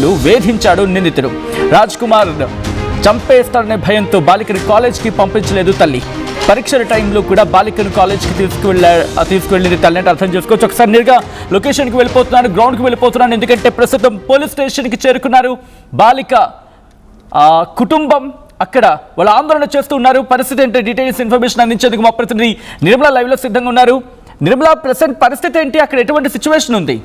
బెదిరించిండు, వేధించాడు నిందితుడు. రాజ్ కుమార్ చంపేస్తాడనే భయంతో బాలికని కాలేజ్కి పంపించలేదు తల్లి. పరీక్షల టైంలో కూడా బాలికను కాలేజ్కి తీసుకువెళ్ళింది తల్లి అంటే అర్థం చేసుకోవచ్చు. ఒకసారి నేరుగా లొకేషన్కి వెళ్ళిపోతున్నాను, గ్రౌండ్కి వెళ్ళిపోతున్నాను, ఎందుకంటే ప్రస్తుతం పోలీస్ స్టేషన్కి చేరుకున్నారు బాలిక కుటుంబం. అక్కడ వాళ్ళు ఆందోళన చేస్తూ ఉన్నారు. పరిస్థితి ఏంటి, డీటెయిల్స్ ఇన్ఫర్మేషన్ అందించేందుకు మా ప్రతినిధి నిర్మల లైవ్లో సిద్ధంగా ఉన్నారు. నిర్మల, ప్రెసెంట్ పరిస్థితి ఏంటి, అక్కడ ఎటువంటి సిచ్యువేషన్ ఉంది?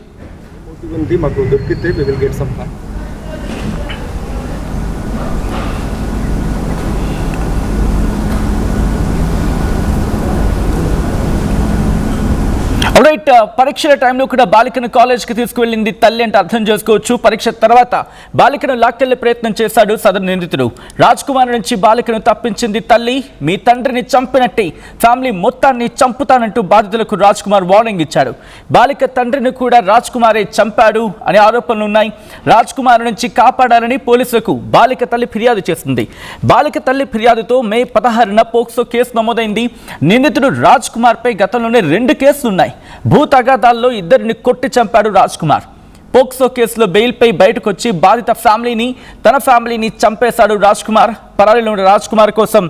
రైట్, పరీక్షల టైంలో కూడా బాలికను కాలేజ్కి తీసుకువెళ్ళింది తల్లి అంటే అర్థం చేసుకోవచ్చు. పరీక్ష తర్వాత బాలికను లాక్కెళ్లే ప్రయత్నం చేశాడు సదరు నిందితుడు. రాజ్ కుమార్ నుంచి బాలికను తప్పించింది తల్లి. మీ తండ్రిని చంపినట్టే ఫ్యామిలీ మొత్తాన్ని చంపుతానంటూ బాధితులకు రాజ్ కుమార్ వార్నింగ్ ఇచ్చాడు. బాలిక తండ్రిని కూడా రాజ్ కుమారే చంపాడు అనే ఆరోపణలు ఉన్నాయి. రాజ్ కుమార్ నుంచి కాపాడాలని పోలీసులకు బాలిక తల్లి ఫిర్యాదు చేసింది. బాలిక తల్లి ఫిర్యాదుతో మే 16న పోక్సో కేసు నమోదైంది. నిందితుడు రాజ్ కుమార్ పై గతంలోనే 2 కేసులున్నాయి. భూ తగాదాల్లో 2 కొట్టి చంపాడు రాజ్ కుమార్. పోక్సో కేసులో బెయిల్పై బయటకు వచ్చి బాధిత ఫ్యామిలీని, తన ఫ్యామిలీని చంపేశాడు రాజ్ కుమార్. పరారీలో ఉన్న రాజ్ కుమార్ కోసం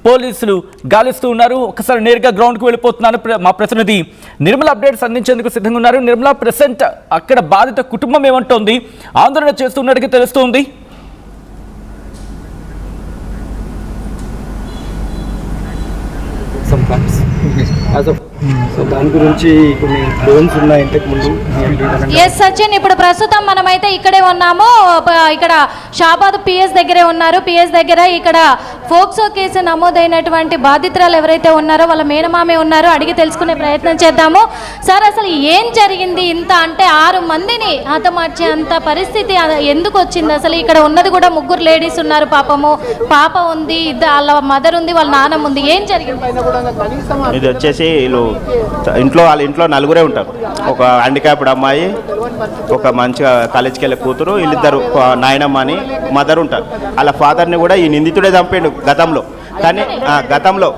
పోలీసులు గాలిస్తూ ఉన్నారు. ఒకసారి నేరుగా గ్రౌండ్కి వెళ్ళిపోతున్నాను. మా ప్రతినిధి నిర్మల అప్డేట్స్ అందించేందుకు సిద్ధంగా ఉన్నారు. నిర్మల, ప్రెసెంట్ అక్కడ బాధిత కుటుంబం ఏమంటోంది, ఆందోళన చేస్తున్నట్టుగా తెలుస్తోంది? దాని గురించి కొన్ని లోన్స్ ఉన్నాయి ఇంతకు ముందు. సచిన్, ఇప్పుడు ప్రస్తుతం మనమైతే ఇక్కడే ఉన్నాము. ఇక్కడ షాబాద్ పిఎస్ దగ్గరే ఉన్నారు. పిఎస్ దగ్గర ఇక్కడ ఫోక్సో కేసు నమోదైనటువంటి బాధితురాలు ఎవరైతే ఉన్నారో వాళ్ళ మేనమామే ఉన్నారు. అడిగి తెలుసుకునే ప్రయత్నం చేద్దాము. సార్, అసలు ఏం జరిగింది? ఇంత అంటే 6 మందిని హతమార్చే అంత పరిస్థితి ఎందుకు వచ్చింది? అసలు ఇక్కడ ఉన్నది కూడా 3 లేడీస్ ఉన్నారు. పాపము, పాప ఉంది, వాళ్ళ మదర్ ఉంది, వాళ్ళ నాన్నమ్మ ఉంది. ఏం జరిగింది? ఇది వచ్చేసి వాళ్ళ ఇంట్లో 4 ఉంటారు. ఒక హ్యాండిక్యాప్డ్ అమ్మాయి, ఒక మంచిగా కాలేజ్కి వెళ్ళే కూతురు, వీళ్ళిద్దరు నాయనమ్మ అని మదర్ ఉంటారు. వాళ్ళ ఫాదర్ని కూడా ఈ నిందితుడే చంపాడు గతంలో. కానీ గతంలో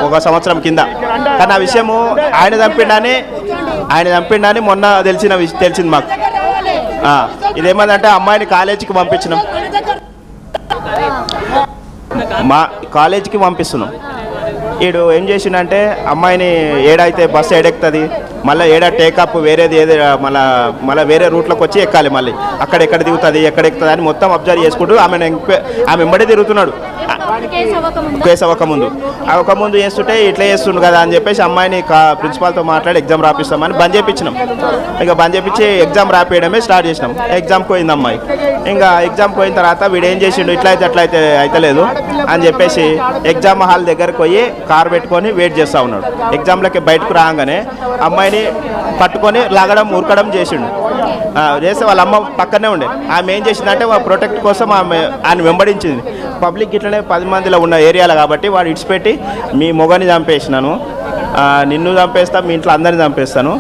1 సంవత్సరం కింద. కానీ ఆ విషయము ఆయన చంపిండని మొన్న తెలిసింది మాకు. ఇదేమందంటే అమ్మాయిని కాలేజీకి పంపించినాం, మా కాలేజీకి పంపిస్తున్నాం. వీడు ఏం చేసిండంటే అమ్మాయిని ఏడైతే బస్సు ఏడెక్కుతుంది, మళ్ళీ ఏడా టేకప్ వేరేది ఏది మళ్ళీ వేరే రూట్లోకి వచ్చి ఎక్కాలి, మళ్ళీ అక్కడ ఎక్కడ దిగుతుంది ఎక్కడ ఎక్కుతుంది అని మొత్తం అబ్జర్వ్ చేసుకుంటూ ఆమె వెంబడి తిరుగుతున్నాడు. కేసు అవ్వకముందు చేస్తుంటే ఇట్లా చేస్తుండు కదా అని చెప్పేసి అమ్మాయిని ప్రిన్సిపాల్తో మాట్లాడి ఎగ్జామ్ రాపిస్తామని బంద్ చేయించినాం. ఇక బంద్ చేయించి ఎగ్జామ్ రాపియడమే స్టార్ట్ చేసినాం. ఎగ్జామ్కి పోయింది అమ్మాయి. ఇంకా ఎగ్జామ్కి పోయిన తర్వాత వీడు ఏం చేసిండు, అట్లయితే అయితలేదు అని చెప్పేసి ఎగ్జామ్ హాల్ దగ్గరకు పోయి కారు పెట్టుకొని వెయిట్ చేస్తూ ఉన్నాడు. ఎగ్జామ్లకి బయటకు రాగానే అమ్మాయిని పట్టుకొని లాగడం ఉరకడం చేసిండు. చేస్తే వాళ్ళ అమ్మ పక్కనే ఉండే. ఆమె ఏం చేసిందంటే ప్రొటెక్ట్ కోసం ఆయన వెంబడించింది. పబ్లిక్ ఇట్లనే 10 మందిలో ఉన్న ఏరియాలో కాబట్టి వాడు ఇడిచిపెట్టి మీ మొగని చంపేసినాను, నిన్ను చంపేస్తా, మీ ఇంట్లో అందరిని చంపేస్తాను,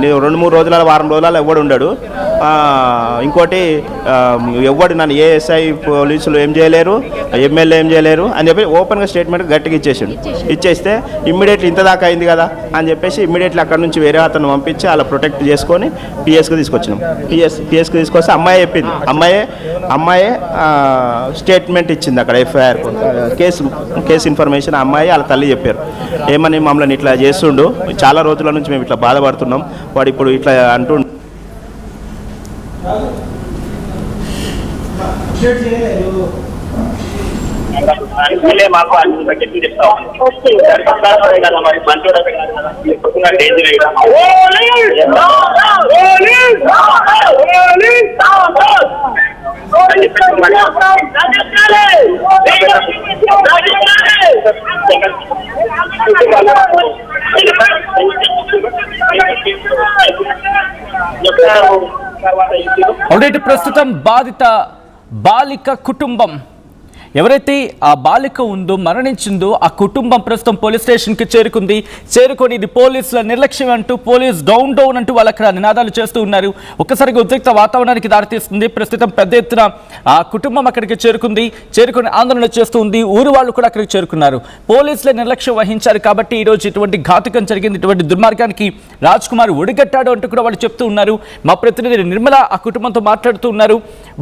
2-3 రోజుల వారం రోజులలో ఎవడు ఉండడు, ఇంకోటి ఎవడు నన్ను ఏఎస్ఐ పోలీసులు ఏం చేయలేరు, ఎమ్మెల్యే ఏం చేయలేరు అని చెప్పి ఓపెన్గా స్టేట్మెంట్ గట్టిగా ఇచ్చేస్తే ఇమ్మీడియట్లీ ఇంత దాకా అయింది కదా అని చెప్పేసి ఇమ్మీడియట్లీ అక్కడ నుంచి వేరే అతను పంపించి అలా ప్రొటెక్ట్ చేసుకొని పిఎస్కి తీసుకొచ్చినాం. పిఎస్కి తీసుకొస్తే అమ్మాయి చెప్పింది, అమ్మాయే స్టేట్మెంట్ ఇచ్చింది అక్కడ. ఎఫ్ఐఆర్ కేసు ఇన్ఫర్మేషన్ అమ్మాయి వాళ్ళ తల్లి చెప్పారు. ఏమని మమ్మల్ని ఇట్లా చేస్తుండు, చాలా రోజుల నుంచి మేము ఇట్లా బాధపడుతున్నాం, వాడు ఇప్పుడు ఇట్లా అంటుండు. మాకు ప్రస్తుతం బాధిత బాలిక కుటుంబం ఎవరైతే ఆ బాలిక ఉందో మరణించిందో ఆ కుటుంబం ప్రస్తుతం పోలీస్ స్టేషన్కి చేరుకొని ఇది పోలీసుల నిర్లక్ష్యం అంటూ పోలీస్ డౌన్ అంటూ వాళ్ళు అక్కడ నినాదాలు చేస్తూ ఉన్నారు. ఒక్కసారిగా ఉద్రిక్త వాతావరణానికి దారితీస్తుంది. ప్రస్తుతం పెద్ద ఎత్తున ఆ కుటుంబం అక్కడికి చేరుకొని ఆందోళన చేస్తూ ఉంది. ఊరు వాళ్ళు కూడా అక్కడికి చేరుకున్నారు. పోలీసులే నిర్లక్ష్యం వహించారు కాబట్టి ఈరోజు ఇటువంటి ఘాతుకం జరిగింది, ఇటువంటి దుర్మార్గానికి రాజ్ కుమార్ ఒడిగట్టాడు అంటూ కూడా వాళ్ళు చెప్తూ ఉన్నారు. మా ప్రతినిధి నిర్మల ఆ కుటుంబంతో మాట్లాడుతూ ఉన్నారు.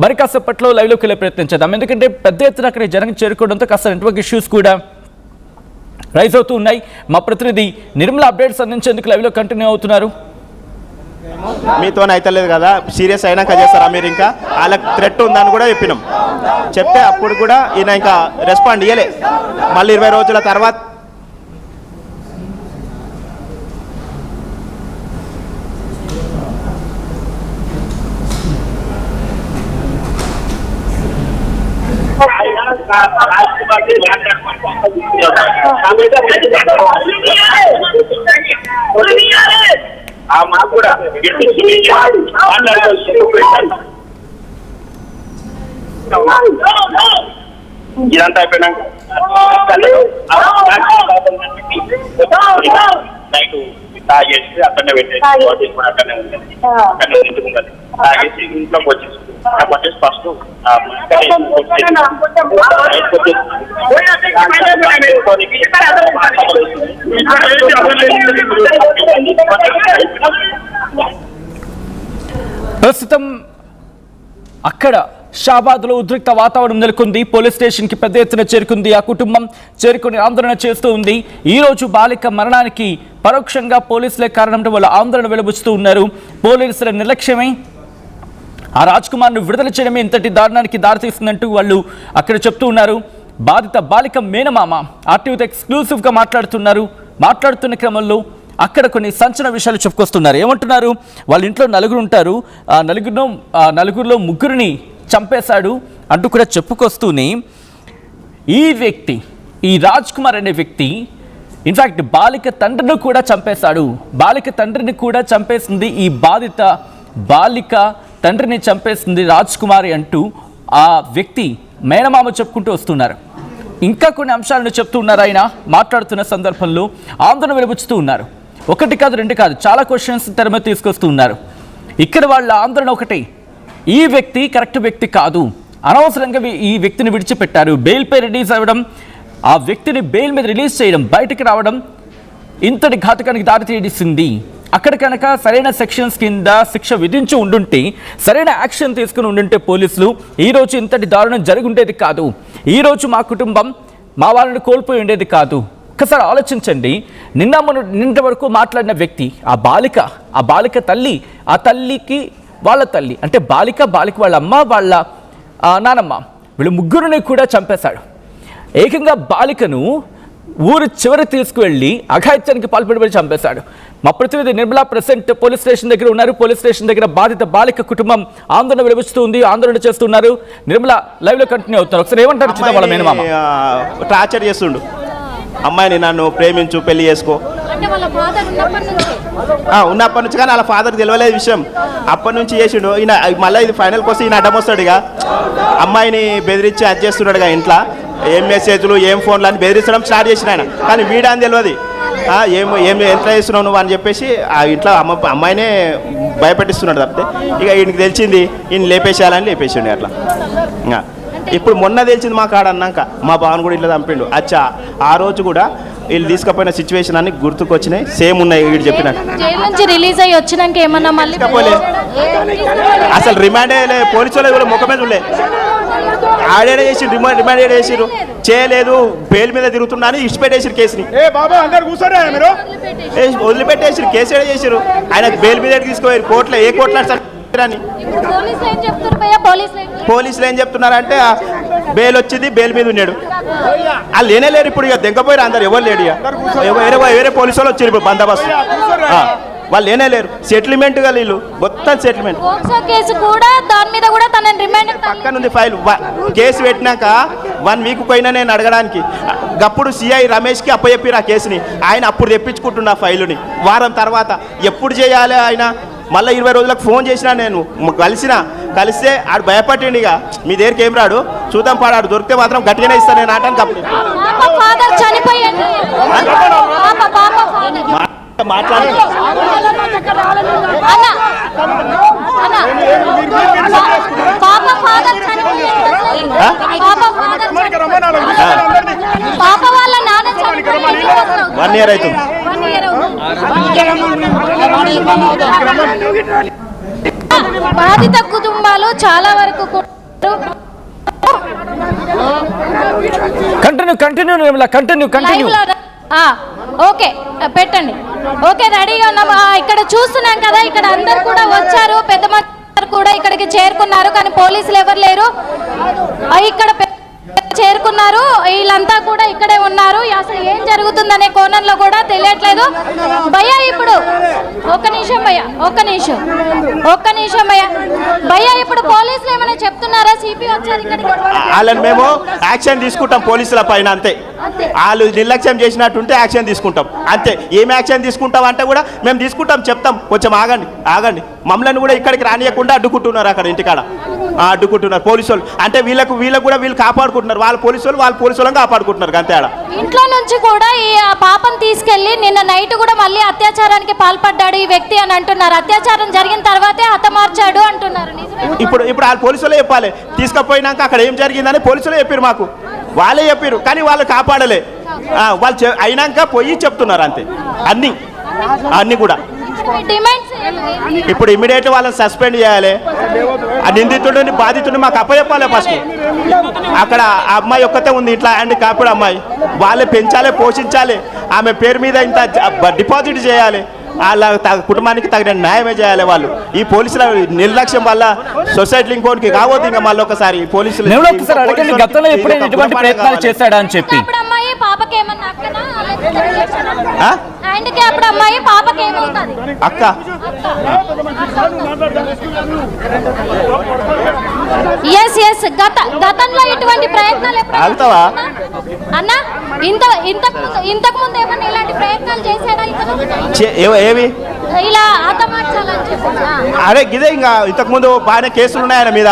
మరి కాసేపట్లో లైవ్లోకి వెళ్ళే ప్రయత్నం చేద్దాం. ఎందుకంటే పెద్ద ఎత్తున అక్కడ జనం చేరుకోవడంతో కాస్త నెట్వర్క్ ఇష్యూస్ కూడా రైజ్ అవుతూ ఉన్నాయి. మా ప్రతినిధి నిర్మల అప్డేట్స్ అందించేందుకు లైవ్లో కంటిన్యూ అవుతున్నారు. మీతో అయితే లేదు కదా, సీరియస్ అయినాక చేస్తారా మీరు? ఇంకా వాళ్ళకి థ్రెట్ ఉందని కూడా చెప్తే అప్పుడు కూడా ఈయన ఇంకా రెస్పాండ్ ఇయ్యలే. మళ్ళీ 20 రోజుల తర్వాత మాకు కూడా ఇదంతా అయిపోయినాక నైట్ తాగేసి అక్కడనే పెట్టేసి అక్కడనే ఉంటుంది, అక్కడనే తింటుకుంటుంది. తాగేసి ఇంట్లోకి వచ్చేసి ఫస్ట్ ప్రస్తుతం అక్కడ షాబాద్లో ఉద్రిక్త వాతావరణం నెలకొంది. పోలీస్ స్టేషన్కి పెద్ద ఎత్తున చేరుకుంది. ఆ కుటుంబం చేరుకొని ఆందోళన చేస్తూ ఉంది. ఈరోజు బాలిక మరణానికి పరోక్షంగా పోలీసులే కారణంతో వాళ్ళు ఆందోళన వెలుబుచ్చుతూ ఉన్నారు. పోలీసుల నిర్లక్ష్యమై ఆ రాజ్ కుమార్ను విడుదల చేయడమే ఇంతటి దారుణానికి దారితీస్తుందంటూ వాళ్ళు అక్కడ చెప్తూ ఉన్నారు. బాధిత బాలిక మేనమామ ఆర్టీవీతో ఎక్స్క్లూసివ్గా మాట్లాడుతున్న క్రమంలో అక్కడ కొన్ని సంచలన విషయాలు చెప్పుకొస్తున్నారు. ఏమంటున్నారు? వాళ్ళ ఇంట్లో నలుగురు ఉంటారు, నలుగురిలో ముగ్గురిని చంపేశాడు అంటూ కూడా చెప్పుకొస్తూనే ఈ రాజ్ కుమార్ అనే వ్యక్తి ఇన్ఫ్యాక్ట్ బాలిక తండ్రిని కూడా చంపేశాడు. బాలిక తండ్రిని కూడా చంపేసింది ఈ బాధిత బాలిక తండ్రిని చంపేసింది రాజ్ కుమారి అంటూ ఆ వ్యక్తి మేనమామ చెప్పుకుంటూ వస్తున్నారు. ఇంకా కొన్ని అంశాలను చెప్తూ ఉన్నారు. ఆయన మాట్లాడుతున్న సందర్భంలో ఆందోళన వెలుబుచ్చుతూ ఉన్నారు. ఒకటి కాదు, రెండు కాదు, చాలా క్వశ్చన్స్ తెర మీద తీసుకొస్తూ ఉన్నారు. ఇక్కడ వాళ్ళ ఆందోళన ఒకటి, ఈ వ్యక్తి కరెక్ట్ వ్యక్తి కాదు, అనవసరంగా ఈ వ్యక్తిని విడిచిపెట్టారు, బెయిల్పై రిలీజ్ అవ్వడం, ఆ వ్యక్తిని బెయిల్ మీద రిలీజ్ చేయడం, బయటికి రావడం ఇంతటి ఘాతకానికి దారితీసింది. అక్కడ కనుక సరైన సెక్షన్స్ కింద శిక్ష విధించి ఉండుంటే, సరైన యాక్షన్ తీసుకుని ఉండుంటే పోలీసులు ఈరోజు ఇంతటి దారుణం జరిగి ఉండేది కాదు. ఈరోజు మా కుటుంబం మా వాళ్ళని కోల్పోయి ఉండేది కాదు. ఒక్కసారి ఆలోచించండి. నిన్న వరకు మాట్లాడిన వ్యక్తి ఆ బాలిక తల్లి, ఆ తల్లికి వాళ్ళ తల్లి అంటే బాలిక వాళ్ళ అమ్మ, వాళ్ళ నానమ్మ, వీళ్ళు ముగ్గురిని కూడా చంపేశాడు. ఏకంగా బాలికను ఊరు చివరి తీసుకువెళ్ళి అఘాయిత్యానికి పాల్పడి చంపేశాడు. మా ప్రతినిధి నిర్మల ప్రెసెంట్ పోలీస్ స్టేషన్ దగ్గర ఉన్నారు. పోలీస్ స్టేషన్ దగ్గర బాధిత బాలిక కుటుంబం ఆందోళన వెలువచ్చుతుంది, ఆందోళన చేస్తున్నారు. నిర్మల లైవ్ లో కంటిన్యూ అవుతున్నారు. ఒకసారి ఏమంటారు చూద్దాం. వాళ్ళ మేనమామ టార్చర్ చేస్తుండు, అమ్మాయిని నన్ను ప్రేమించు, పెళ్లి చేసుకో ఉన్నప్పటి నుంచి. కానీ వాళ్ళ ఫాదర్కి తెలియలేదు విషయం, అప్పటి నుంచి చేసిండు. ఈయన మళ్ళీ ఇది ఫైనల్ కోసం ఈయన అడ్డం వస్తాడు. ఇక అమ్మాయిని బెదిరించి అది చేస్తున్నాడుగా, ఇంట్లో ఏం మెసేజ్లు ఏం ఫోన్లు అని బెదిరించడం స్టార్ట్ చేసిన ఆయన. కానీ వీడని తెలియదు, ఏం ఎట్లా చేస్తున్నావు నువ్వు అని చెప్పేసి ఆ ఇంట్లో అమ్మాయినే భయపెట్టిస్తున్నాడు తప్పితే. ఇక ఈయనకి తెలిసింది, ఈయన లేపేసేయాలని లేపేసిండు అట్లా. ఇప్పుడు మొన్న తెలిసింది మా కాడ అన్నాక మా బావను కూడా ఇట్లా చంపిండు. అచ్చా ఆ రోజు కూడా వీళ్ళు తీసుకుపోయిన సిచ్యువేషన్ అన్ని గుర్తుకొచ్చినాయి, సేమ్ ఉన్నాయి వీడు చెప్పినట్టు. జైలు నుంచి రిలీజ్ అయ్యి వచ్చినాక ఏమన్నా మళ్ళీ అసలు రిమాండే పోలీసులు కూడా ముఖమే చూడలే. ఆడేడ చేసి రిమాండ్ ఏడ చేసిరు చేయలేదు, బెయిల్ మీద తిరుగుతున్నా అని ఇష్టపెట్టేసారు కేసుని. వదిలిపెట్టేసారు, కేసు ఏడ చేసారు. ఆయన బెయిల్ మీద తీసుకుపోయారు కోర్టులో. ఏ కోర్టులో అని పోలీసులు ఏం చెప్తున్నారంటే బెయిల్ వచ్చింది, బెయిల్ మీద ఉన్నాడు. వాళ్ళు లేనే లేరు ఇప్పుడు. ఇక దెంకపోయారు అందరు, ఎవరు లేడు. ఇక వేరే పోలీసు వాళ్ళు వచ్చారు ఇప్పుడు బందోబస్తు. వాళ్ళు లేనే లేరు. సెటిల్మెంట్ గా వీళ్ళు మొత్తం సెటిల్మెంట్. పక్కన ఉంది ఫైల్. కేసు పెట్టినాక 1 వీక్ పోయినా నేను అడగడానికి. అప్పుడు సిఐ రమేష్కి అప్పచెప్పారు ఆ కేసుని. ఆయన అప్పుడు తెప్పించుకుంటున్నా ఫైలుని. వారం తర్వాత ఎప్పుడు చేయాలి ఆయన? మళ్ళీ 20 రోజులకు ఫోన్ చేసినా నేను, కలిస్తే ఆడు భయపట్టిండు. ఇక మీ దగ్గరికి ఏం రాడు, చూద్దాం పాడాడు దొరికితే మాత్రం గట్టిగానే ఇస్తాను నేను ఆటానికి అప్పుడు పాప ఫాదర్ చనిపోయాడు. పాప ఫాదర్ మాట్లాడి అన్న పాప ఫాదర్ చనిపోయాడు. పాప వాళ్ళ నాన్న చనిపోయాడు. 1 year అవుతుంది. బాధిత కుటుంబాలు చాలా వరకు కంటిన్యూ ఓకే పెట్టండి. ఓకే రెడీగా ఉన్నాం. ఇక్కడ చూస్తున్నాం కదా, ఇక్కడ అందరు కూడా వచ్చారు, పెద్ద మంది కూడా ఇక్కడికి చేరుకున్నారు, కానీ పోలీసులు ఎవరు లేరు. ఇక్కడ చేరుకున్నారు, వీళ్ళంతా కూడా ఇక్కడే ఉన్నారు. అసలు ఏం జరుగుతుందనే కోణంలో కూడా తెలియట్లేదు. భయ్యా ఇప్పుడు ఒక్క నిమిషం భయ్యా భయ్యా ఇప్పుడు పోలీసులు ఏమైనా చెప్తున్నారా? సిపి వచ్చారు ఇక్కడికి. వాళ్ళని మేము యాక్షన్ తీసుకుంటాం పోలీసుల పైన, అంతే. వాళ్ళు నిర్లక్ష్యం చేసినట్టుంటే యాక్షన్ తీసుకుంటాం, అంతే. ఏం యాక్షన్ తీసుకుంటాం అంటే కూడా మేము తీసుకుంటాం, చెప్తాం. కొంచెం ఆగండి మమ్మల్ని కూడా ఇక్కడికి రానియకుండా అడ్డుకుంటున్నారు అక్కడ ఇంటికాడ, అడ్డుకుంటున్నారు పోలీసు వాళ్ళు. అంటే వీళ్ళకు కూడా వీళ్ళు కాపాడుకుంటున్నారు, వాళ్ళ పోలీసు వాళ్ళని కాపాడుకుంటున్నారు అంతే. ఆడ ఇంట్లో నుంచి కూడా ఈ పాపను తీసుకెళ్లి నిన్న నైట్ కూడా మళ్ళీ అత్యాచారానికి పాల్పడ్డాడు ఈ వ్యక్తి అని అంటున్నారు. అత్యాచారం జరిగిన తర్వాతే హతమార్చాడు అంటున్నారు. ఇప్పుడు వాళ్ళ పోలీసులే చెప్పాలి. తీసుకుపోయినాక అక్కడ ఏం జరిగిందని పోలీసులే చెప్పారు, మాకు వాళ్ళే చెప్పారు, కానీ వాళ్ళు కాపాడలే. వాళ్ళు అయినాక పోయి చెప్తున్నారు అంతే. అన్ని కూడా ఇప్పుడు ఇమీడియట్ వాళ్ళని సస్పెండ్ చేయాలి. ఆ నిందితుడిని బాధితుడిని మాకు అప్పచెప్పాలి ఫస్ట్. అక్కడ ఆ అమ్మాయి ఒక్కతే ఉంది ఇట్లా అండ్ కాపుడు అమ్మాయి, వాళ్ళే పెంచాలి, పోషించాలి. ఆమె పేరు మీద ఇంత డిపాజిట్ చేయాలి. వాళ్ళ కుటుంబానికి తగిన న్యాయమే చేయాలి. వాళ్ళు ఈ పోలీసుల నిర్లక్ష్యం వల్ల సొసైటీ ఇంకోటికి కావద్దు. ఇంకా మళ్ళీ ఒకసారి పోలీసులు గతంలో ఎప్పుడైనా ఇటువంటి ప్రయత్నాలు చేశాడా అని చెప్పి అక్క గతంలో ఇటువంటి ప్రయత్నాలు ఆగుతావా అన్న? ఇంతకు ముందు ఏమన్నా ఇలాంటి ప్రయత్నాలు చేశాడా? ఏవి ఇలా హతమార్చాలని చెప్పి అరే గిదే. ఇంకా ఇంతకుముందు బాగానే కేసులు ఉన్నాయి ఆయన మీద.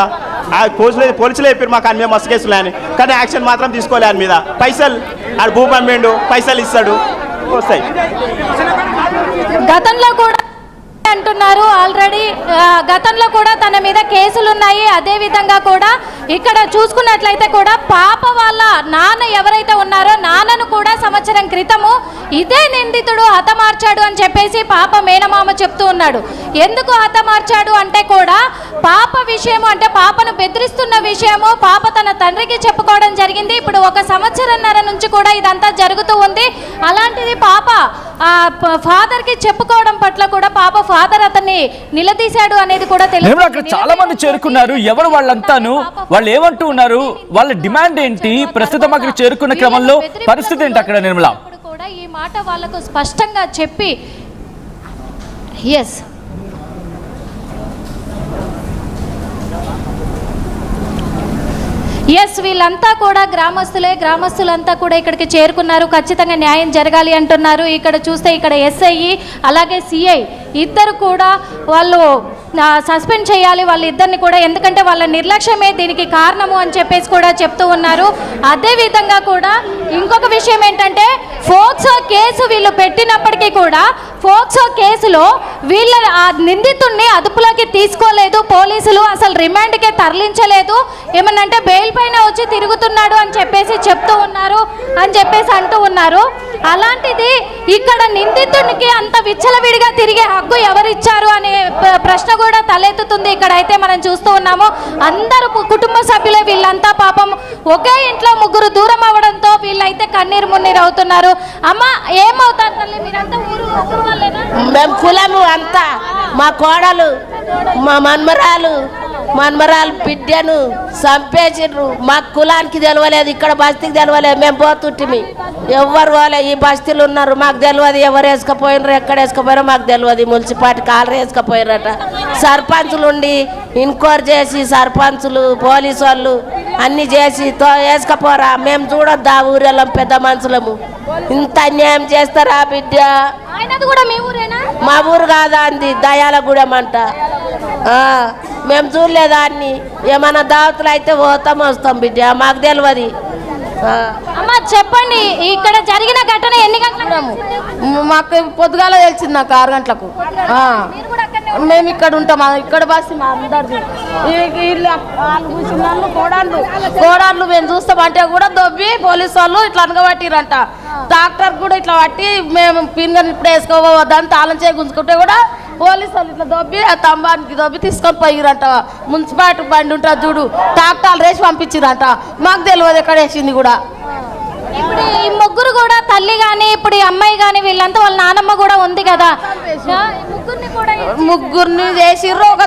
పోలీసులు చెప్పారు మాకు ఆయన మీద మస్తు కేసులు ఉన్నాయని, కానీ యాక్షన్ మాత్రం తీసుకోలే ఆయన మీద. పైసలు ఆడు భూమి అమ్మేండు, పైసలు ఇస్తాడు, వస్తాయి. గతంలో కూడా అంటున్నారు ఆల్రెడీ, గతంలో కూడా తన మీద కేసులు ఉన్నాయి. అదే విధంగా కూడా ఇక్కడ చూసుకున్నట్లయితే కూడా పాప వాళ్ళ నాన్న ఎవరైతే ఉన్నారో నాన్నను కూడా సంవత్సరం క్రితము ఇదే నిందితుడు హతమార్చాడు అని చెప్పేసి పాప మేనమామ చెప్తూ ఉన్నాడు. ఎందుకు హతమార్చాడు అంటే కూడా పాప విషయము, అంటే పాపను బెదిరిస్తున్న విషయము పాప తన తండ్రికి చెప్పుకోవడం జరిగింది. ఇప్పుడు 1 సంవత్సరంన్నర నుంచి కూడా ఇదంతా జరుగుతూ ఉంది. అలాంటిది పాప ఫాదర్కి చెప్పుకోవడం పట్ల కూడా పాప ఫాదర్ అతన్ని నిలదీశాడు అనేది కూడా తెలియదు. అక్కడ చాలా మంది చేరుకున్నారు. ఎవరు వాళ్ళంతాను, వాళ్ళు ఏమంటూ ఉన్నారు, వాళ్ళ డిమాండ్ ఏంటి, ప్రస్తుతం అక్కడ చేరుకున్న క్రమంలో పరిస్థితి ఏంటి అక్కడ? నిర్మల కూడా ఈ మాట వాళ్ళకు స్పష్టంగా చెప్పి వీళ్ళంతా కూడా గ్రామస్తులంతా కూడా ఇక్కడికి చేరుకున్నారు. ఖచ్చితంగా న్యాయం జరగాలి అంటున్నారు. ఇక్కడ చూస్తే ఇక్కడ ఎస్ఐ అలాగే సిఐ ఇద్దరు కూడా వాళ్ళు సస్పెండ్ చేయాలి వాళ్ళిద్దరిని కూడా, ఎందుకంటే వాళ్ళ నిర్లక్ష్యమే దీనికి కారణము అని చెప్పేసి కూడా చెప్తూ ఉన్నారు. అదేవిధంగా కూడా ఇంకొక విషయం ఏంటంటే ఫోక్సో కేసు వీళ్ళు పెట్టినప్పటికీ కూడా ఫోక్సో కేసులో వీళ్ళ ఆ నిందితుడిని అదుపులోకి తీసుకోలేదు పోలీసులు, అసలు రిమాండ్కే తరలించలేదు. ఏమన్నంటే బెయిల్ పైన వచ్చి తిరుగుతున్నాడు అని చెప్పేసి చెప్తూ ఉన్నారు అని చెప్పేసి అంటూ ఉన్నారు. అలాంటిది ఇక్కడ నిందితుడికి అంత విచ్చలవిడిగా తిరిగే హక్కు ఎవరిచ్చారు అనే ప్రశ్న కూడా తలెత్తుతుంది. ఇక్కడైతే మనం చూస్తూ ఉన్నాము అందరూ కుటుంబ సభ్యులే, వీళ్ళంతా పాపం ఒకే ఇంట్లో 3 దూరం అవ్వడంతో వీళ్ళైతే కన్నీరు మున్నీరు అవుతున్నారు. అమ్మ ఏమవుతారు తల్లి, మీరంతా ఊరు వాళ్ళేనా? మేము కులము అంతా, మా కోడలు మా మన్మరాలు బిడ్డను చంపేసిండ్రు. మా కులానికి తెలవలేదు, ఇక్కడ బస్తీకి తెలవలేదు. మేము పోతుంటిమి, ఎవరు పోలే. ఈ బస్తీలు ఉన్నారు, మాకు తెలియదు ఎవరు వేసుకపోయినారు, ఎక్కడ వేసుకపోయారో మాకు తెలియదు. మున్సిపాలిటీ కాలర్ వేసుకపోయినట. సర్పంచులు ఉండి ఇన్క్వైరీ చేసి, సర్పంచులు పోలీసు వాళ్ళు అన్నీ చేసి వేసుకపోరా, మేము చూడొద్దా ఊరెళ్ళం పెద్ద మనుషులము, ఇంత అన్యాయం చేస్తారా బిడ్డ? ఆయనది కూడా మీ ఊరేనా? మా ఊరు కాదా అంది, దయాలగూడెం అంట. మేము చూడలేదా అన్ని ఏమైనా దావతులు అయితే పోతాం వస్తాం బిడ్డ మాకు తెలియదు. అమ్మ చెప్పండి, ఇక్కడ జరిగిన ఘటన ఎన్ని గంటలకు? మాకు పొద్దుగాల తెలిసింది నాకు 6 గంటలకు. మేము ఇక్కడ ఉంటాం, ఇక్కడ బస్సు మా అందరిది. కోడాళ్ళు మేము చూస్తామంటే కూడా దొబ్బి పోలీసు వాళ్ళు ఇట్లా అనగబట్టిరంట. డాక్టర్ కూడా ఇట్లా పట్టి మేము పిన్గన్ ఇప్పుడు వేసుకోవద్దని తాళం చేయి గుంజుకుంటే కూడా పోలీసు వాళ్ళు ఇట్లా దొబ్బి ఆ తంబానికి దొబ్బి తీసుకొని పోయిరంట. మున్సిపాలిటీ బండి ఉంటుంది చూడు, ట్రాక్టర్లు వేసి పంపించిరంట. మాకు తెలియదు ఎక్కడ వేసింది కూడా. ఇప్పుడు ఈ ముగ్గురు కూడా తల్లి గాని ఇప్పుడు ఈ అమ్మాయి గాని వీళ్ళంతా వాళ్ళ నానమ్మ కూడా ఉంది కదా, ముగ్గురిని చేసిర్రు. ఒక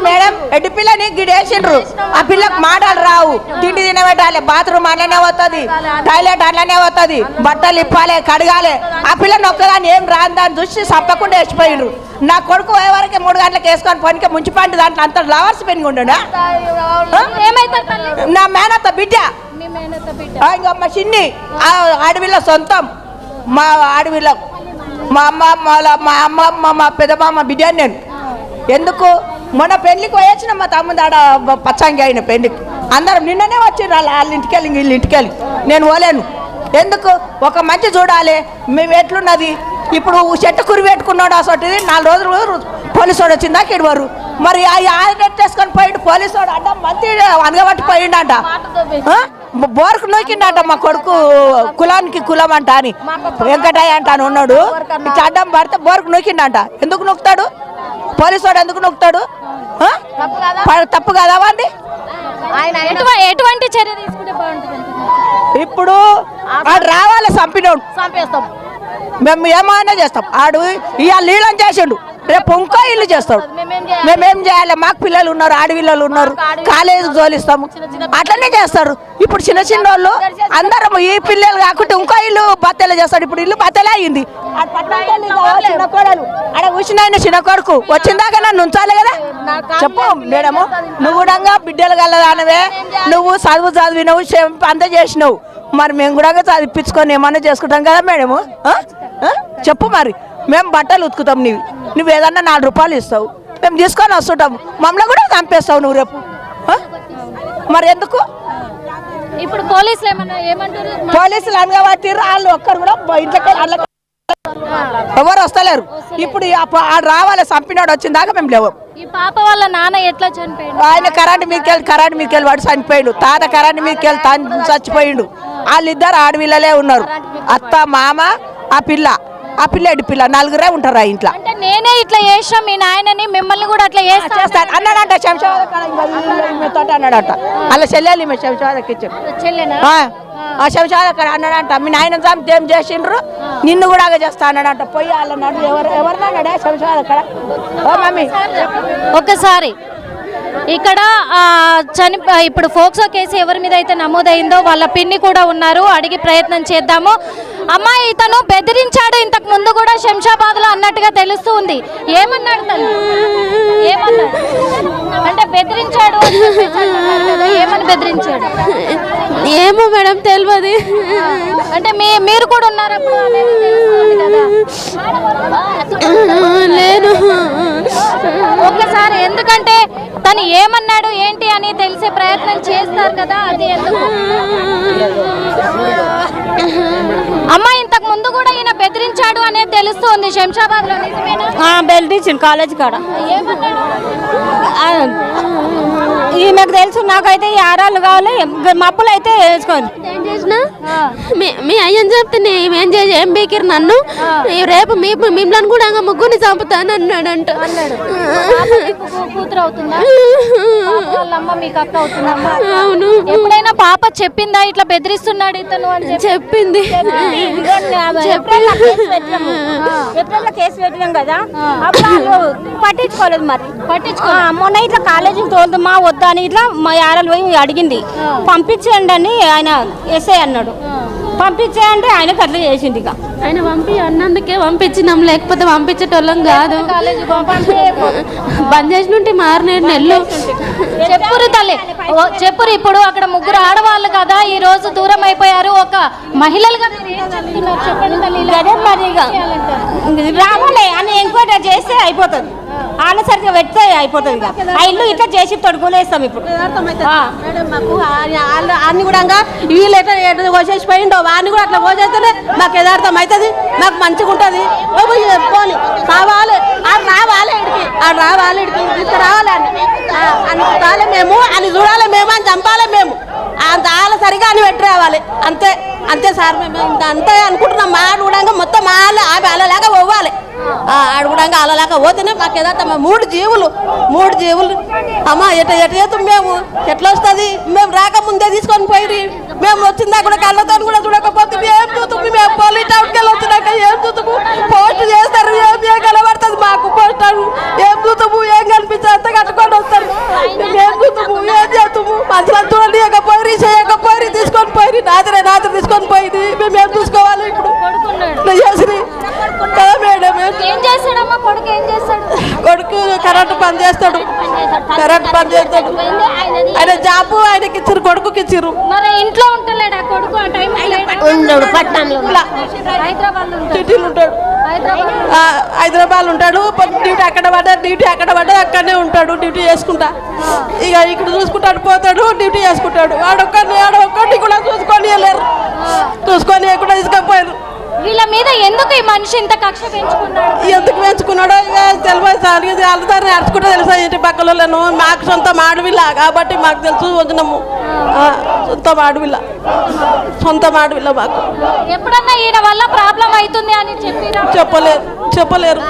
మేడం ఎడ్డి పిల్లని గిడేసిండ్రు. ఆ పిల్లకు మాటలు రావు, తిండి తినబెట్టాలి, బాత్రూమ్ అట్లనే పోతుంది, టాయిలెట్ అట్లనే పోతుంది, బట్టలు ఇప్పాలి, కడగాలి. ఆ పిల్లని ఒక్కదాన్ని ఏం రాని దాన్ని చూసి చంపకుండా వేసిపోయిండ్రు. నా కొడుకు పోయేవరకు 3 గంటలకు వేసుకొని పనికి మున్సిపాలిటీ దాంట్లో అంత లవర్స్ పెరిగి ఉండడా. నా మేనత్త బిడ్డ, ఇంకా మా చిన్ని ఆడవిల్ల సొంతం, మా ఆడవిల్ల మా అమ్మ మా పెద్దమ్మ బిడ్డ. నేను ఎందుకు మొన్న పెళ్లికి పోయొచ్చిన మా తమ్ముడు ఆడ పచ్చంగి అయిన పెళ్లికి అందరం నిన్ననే వచ్చిండ్రు. వాళ్ళ ఇంటికి వెళ్ళి వీళ్ళ ఇంటికి వెళ్ళి నేను పోలేను. ఎందుకు ఒక మంచి చూడాలి. మేము ఎట్లున్నది ఇప్పుడు చెట్టు కురి పెట్టుకున్నాడు అసలు 4 రోజులు పోలీసు వాడు వచ్చిందాక ఇడవారు. మరి ఆడెట్ చేసుకొని పోయిండు పోలీసు వాడు అడ్డం మంచి అనగబట్టి పోయిండంట. బోర్కు నూకిండట మా కొడుకు కులానికి కులం అంట అని వెంకటయ్య అంట అని ఉన్నాడు. ఇట్లా అడ్డం పడితే బోర్కు నూకిండంట. ఎందుకు నొక్కుతాడు పోలీసు వాడు? ఎందుకు నొక్కుతాడు? తప్పు కదా అండి. ఎటువంటి చర్య తీసుకుంటే బాగుంటుంది? ఇప్పుడు ఆడు రావాలి, చంపేస్తాం మేము ఏమైనా చేస్తాం. ఆడు ఇవాళ నీళ్ళని చేసిండు, రేపు ఇంకో ఇల్లు చేస్తాడు. మేమేం చేయాలి? మాకు పిల్లలు ఉన్నారు, ఆడపిల్లలు ఉన్నారు, కాలేజీ జోలిస్తాము, అట్లనే చేస్తారు. ఇప్పుడు చిన్న చిన్న వాళ్ళు అందరం ఈ పిల్లలు కాకుండా ఇంకో ఇల్లు బత్తెలు చేస్తాడు. ఇప్పుడు ఇల్లు బత్తెలే అయింది. చిన్న కోడలు ఆడ కూర్చున్న చిన్న కొడుకు వచ్చిందాకా నన్ను ఉంచాలి కదా. చెప్పు మేడము, నువ్వు కూడా బిడ్డలు కలదానవే, నువ్వు చదివినవు అంత చేసినావు. మరి మేము కూడా చదివించుకొని ఏమన్నా చేసుకుంటాం కదా మేడము. చెప్పు మరి, మేము బట్టలు ఉతుకుతాం, నువ్వు ఏదన్నా 4 రూపాయలు ఇస్తావు, మేము తీసుకొని వస్తుంటాము. మమ్మల్ని కూడా చంపేస్తావు నువ్వు రేపు. మరి ఎందుకు? ఇప్పుడు పోలీసులు ఏమంటారు? పోలీసులు అనగబట్టిర్రు. వాళ్ళు ఒక్కరు కూడా ఇంట్లోకి ఎవరు వస్తలేరు. ఇప్పుడు రావాలి, చంపినాడు వచ్చిందాకా మేము లేవు. ఈ పాప వాళ్ళ నాన్న ఎట్లా చనిపోయాడు? ఆయన కరెంట్ మీదకెళ్ళి వాడు చనిపోయిండు. తాత కరెంట్ మీదకెళ్ళి చచ్చిపోయిండు. వాళ్ళిద్దరు ఆడపిల్లలే ఉన్నారు, అత్త మామ ఆ పిల్ల ఎడి పిల్ల, 4గురే ఉంటారు ఆ ఇంట్లో. అంటే నేనే ఇట్లా చేసా మీ నాయనని, మిమ్మల్ని కూడా అట్లా చేస్తాను అన్నాడంట. శంషాబాద్ అన్నాడంట. అలా చెల్లెలు ఈమె శంషాబాద్కి ఇచ్చాడు. ఆ శంషాబాద్ అన్నాడంట. మీ నాయన చంపితే ఏం చేసిండ్రు, నిన్ను కూడా చేస్తా అన్నాడంట. పోయి వాళ్ళన్నాడు. ఎవరినన్నాడే శంషాబాద్ అక్కడ? ఓ మమ్మీ ఒకసారి ఇక్కడ ఇప్పుడు ఫోక్సో కేసు ఎవరి మీద అయితే నమోదైందో వాళ్ళ పిన్ని కూడా ఉన్నారు, అడిగి ప్రయత్నం చేద్దాము. అమ్మాయి ఇతను బెదిరించాడు ఇంతకు ముందు కూడా శంషాబాద్ లో అన్నట్టుగా తెలుస్తూ ఉంది. ఏమన్నాడు తను? ఏమన్నాడు అంటే బెదిరించాడు? ఏమని బెదిరించాడు? ఏమో మేడం తెలియదు. అంటే మీరు కూడా ఉన్నారు లేదు. ఒక్కసారి ఎందుకంటే తను ఏమన్నాడు ఏంటి అని తెలిసే ప్రయత్నం చేస్తారు కదా, అది ఎందుకు? అమ్మాయి ఇంతకు ముందు కూడా ఈయన బెదిరించాడు అనేది తెలుస్తుంది శంషాబాద్ లో, నిజమేనా? బెదిరించింది కాలేజ్ కాడ. ఈమెకు తెలుసు, నాకైతే ఈ ఆరాలు కావాలి, మప్పులు అయితే వేసుకోండి. మీ అయ్యని చెప్తే ఏం బీకిరు నన్ను, రేపు మిమ్మల్ని కూడా ముగ్గురిని చంపుతాను అన్నాడంట. కూతురు అవుతుందా? మీకు అక్క అవుతుందా? అవును. ఎప్పుడైనా పాప చెప్పిందా ఇట్లా బెదిరిస్తున్నాడు ఇతను అని? చెప్పింది. కేసు పెట్టినాం కదా, అప్పుడు పట్టించుకోలేదు. మరి మొన్న ఇట్లా కాలేజీకి తోలుదమ్మా వద్దా అని ఇట్లా మా యారలు పోయి అడిగింది, పంపించండి అని ఆయన ఎస్ఐ అన్నాడు. పంపించేయంటే ఆయనకు అట్లా చేసింది. ఇక ఆయన అన్నందుకే పంపించినాం, లేకపోతే పంపించేటోళ్ళం కాదు. బంద్ చేసినట్టు 6 నెలలు. చెప్పురు తల్లి, చెప్పురు. ఇప్పుడు అక్కడ ముగ్గురు ఆడవాళ్ళు కదా ఈ రోజు దూరం అయిపోయారు, ఒక మహిళలుగా చెప్పండి తల్లి. అదే మరి ఇక రావాలి అని ఎంక్వైరీ చేస్తే అయిపోతుంది. వాళ్ళు సరిగ్గా పెడితే అయిపోతుంది ఇక. ఆ ఇల్లు ఇట్లా చేసి తొడుగులేస్తాం ఇప్పుడు. మాకు అన్ని కూడా వీళ్ళు ఎట్లా కోసేసి పోయిండో వాడిని కూడా అట్లా కోసేస్తేనే మాకు యథార్థం అవుతుంది, మాకు మంచిగా ఉంటుంది. పోని కావాలి ఆడు రావాలి ఇడికి, ఆడు రావాలి ఇడికి తీసుకురావాలి అని రాలే మేము, అని చూడాలి మేము, అని చంపాలి మేము, అంత ఆల సరిగా అని పెట్టి రావాలి అంతే. అంతే సార్, మేము ఇంకా అంతే అనుకుంటున్నాం. మా ఆడు కూడా మొత్తం ఆమె అలలాగా పోవాలి, ఆడు కూడా అలలాగా పోతేనే మాకు యథార్థం. మూడు జీవులు అమ్మ ఎట్లా చేస్తాం మేము, ఎట్లా వస్తుంది? మేము రాకముందే తీసుకొని పోయి మేము వచ్చిందా కూడా కళ్ళతో కూడా చూడకపోతే ఏం చూతుము? మేము పోలీస్ టౌన్కి వెళ్ళి వచ్చినాక ఏం చూతుము? పోస్ట్ చేస్తారు, ఏం కనబడుతుంది మాకు? పోస్ట్ ఏం చూతుము? ఏం కనిపిస్తుంది? అంత కట్టుకొని వస్తారు, మేము ఏం చూతుము? ఏం చేస్తాము? మంచిగా చూడలేకపోయి చేయకపోయి తీసుకొని పోయి రాత్రి తీసుకొని పోయింది, మేము ఏం చూసుకోవాలి ఇప్పుడు? కదా మేడం, ఏం చేస్తాడమ్మా కొడుకు? ఏం చేస్తాడు? కొడుకు కరెంట్ పని చేస్తాడు. ఆయన జాబు ఆయనకి ఇచ్చారు, కొడుకుకి ఇచ్చారు. మరి ఇంట్లో ఉంటలేడా కొడుకు? ఆ టైం ఉన్నాడు పట్టణంలో, సిటీలో ఉంటాడు, హైదరాబాద్ ఉంటాడు. డ్యూటీ అక్కడ పడ్డా అక్కడనే ఉంటాడు, డ్యూటీ చేసుకుంటా. ఇక ఇక్కడ చూసుకుంటాడు, పోతాడు, డ్యూటీ చేసుకుంటాడు. ఆడొక్కడిని కూడా చూసుకొని కూడా తీసుకపోయారు. వీళ్ళ మీద ఎందుకు ఈ మనిషి ఇంత కక్ష పెంచుకున్నాడు? ఎందుకు పెంచుకున్నాడో తెలియదు. వాళ్ళదాన్ని అరుచుకుంటే తెలుసా ఇంటి పక్కలను. మాకు సొంత ఆడవిల్ల కాబట్టి మాకు తెలుసు, వచ్చినాము. సొంత ఆడవిల్ల మాకు. ఎప్పుడన్నా ఈయన వల్ల ప్రాబ్లం అవుతుంది అని చెప్పలేరు.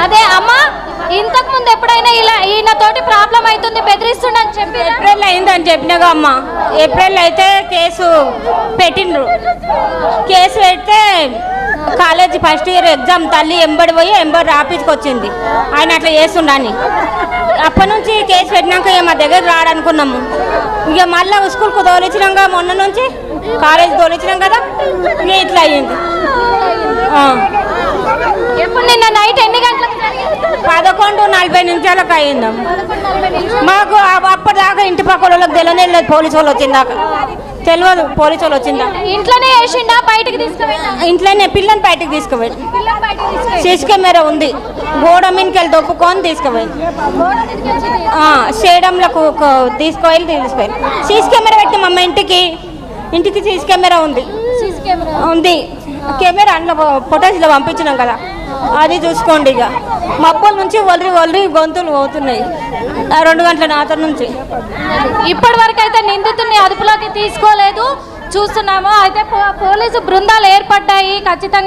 అదే అమ్మా, ఇంతకు ముందు ఎప్పుడైనా ఇలా ఈయన తోటి ప్రాబ్లం అవుతుంది బెదిరిస్తుండని చెప్పి ఏప్రిల్ అయిందని చెప్పినాగా అమ్మ. ఏప్రిల్ అయితే కేసు పెట్టిండ్రు. కేసు పెడితే కాలేజీ ఫస్ట్ ఇయర్ ఎగ్జామ్ తల్లి ఎంబడి రాపించుకొచ్చింది ఆయన అట్లా చేస్తుండని. అప్పటి నుంచి కేసు పెట్టినాక ఇక మా దగ్గర రాడనుకున్నాము. ఇక మళ్ళీ స్కూల్కు తోలిచ్చినాక మొన్న నుంచి కాలేజీ తోలిచ్చినాం కదా, ఇక ఇట్లా అయ్యింది. ఎప్పుడు నిన్న నైట్ ఎన్ని గంటలకు? 11:40 అయ్యిందాం. మాకు అప్పటిదాకా ఇంటి పక్కల వాళ్ళకి తెలియలేదు, పోలీసు వాళ్ళు వచ్చిందాక తెలియదు. పోలీసు వాళ్ళు వచ్చిందా ఇంట్లోనే వేసిండా బయటకు తీసుకుపోయినా? ఇంట్లోనే పిల్లని బయటకు తీసుకుపోయి. సీసీ కెమెరా ఉంది, గోడ మీదకి వెళ్ళి దొప్పుకొని తీసుకుపోయి స్టేడియంలకు తీసుకుపోయి. సీసీ కెమెరా పెట్టిన అమ్మ ఇంటికి సీసీ కెమెరా ఉంది. కెమెరా అందులో ఫొటోస్లో పంపించినాం కదా, అది చూసుకోండి. ఇక మబ్బుల నుంచి ఒలరి గొంతులు పోతున్నాయి 2 గంటల నాత నుంచి. ఇప్పటి వరకు అయితే నిందితుడిని అదుపులోకి తీసుకోలేదు చూస్తున్నాము. అయితే పోలీసు బృందాలు ఏర్పడ్డాయి ఖచ్చితంగా.